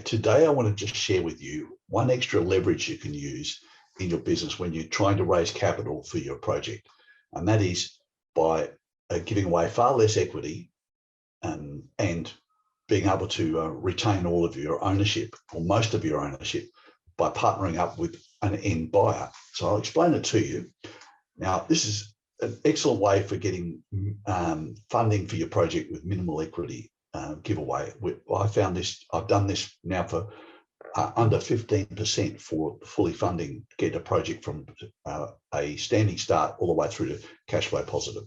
Okay, today I want to just share with you one extra leverage you can use in your business when you're trying to raise capital for your project. And that is by giving away far less equity and being able to retain all of your ownership or most of your ownership by partnering up with an end buyer. So I'll explain it to you. Now, this is an excellent way for getting funding for your project with minimal equity giveaway. I found this, I've done this now for under 15% for fully funding, get a project from a standing start all the way through to cash flow positive.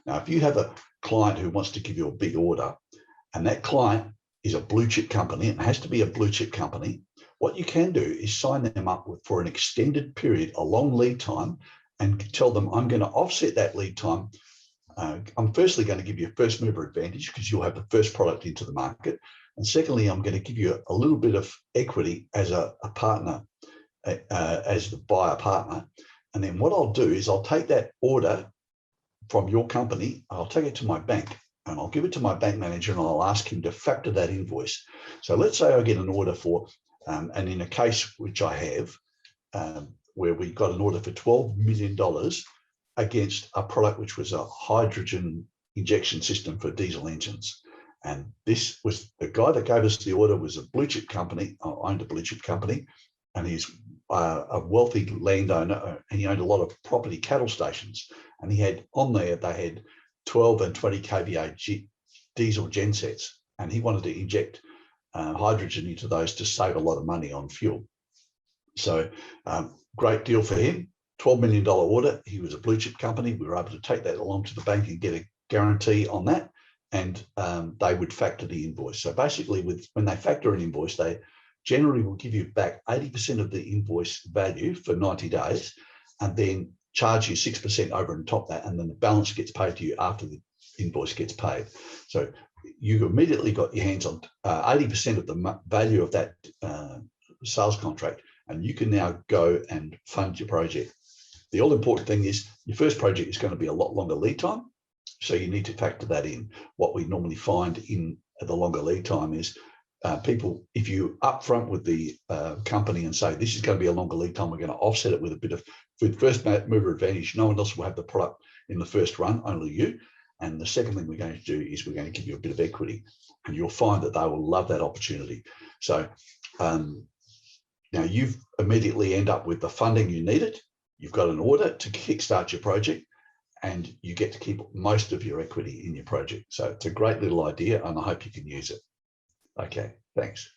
Now, if you have a client who wants to give you a big order and that client is a blue chip company, and it has to be a blue chip company, what you can do is sign them up for an extended period, a long lead time, and tell them, I'm going to offset that lead time. I'm firstly going to give you a first mover advantage because you'll have the first product into the market. And secondly, I'm going to give you a little bit of equity as a partner, as the buyer partner. And then what I'll do is I'll take that order from your company, I'll take it to my bank and I'll give it to my bank manager and I'll ask him to factor that invoice. So let's say I get an order for, and in a case which I have, where we got an order for $12 million against a product which was a hydrogen injection system for diesel engines. And this was the guy that gave us the order was a blue chip company, owned a blue chip company, and he's a wealthy landowner, and he owned a lot of property cattle stations. And he had on there, they had 12 and 20 kVA diesel gensets, and he wanted to inject hydrogen into those to save a lot of money on fuel. So great deal for him. $12 million order. He was a blue chip company. We were able to take that along to the bank and get a guarantee on that. And they would factor the invoice. So basically when they factor an invoice, they generally will give you back 80% of the invoice value for 90 days and then charge you 6% over and top that. And then the balance gets paid to you after the invoice gets paid. So you immediately got your hands on 80% of the value of that sales contract, and you can now go and fund your project. The all important thing is your first project is going to be a lot longer lead time. So you need to factor that in. What we normally find in the longer lead time is people, if you upfront with the company and say, this is going to be a longer lead time, we're going to offset it with a bit of first mover advantage. No one else will have the product in the first run, only you. And the second thing we're going to do is we're going to give you a bit of equity, and you'll find that they will love that opportunity. So now you've immediately end up with the funding you needed. You've got an order to kickstart your project, and you get to keep most of your equity in your project. So it's a great little idea, and I hope you can use it. Okay, thanks.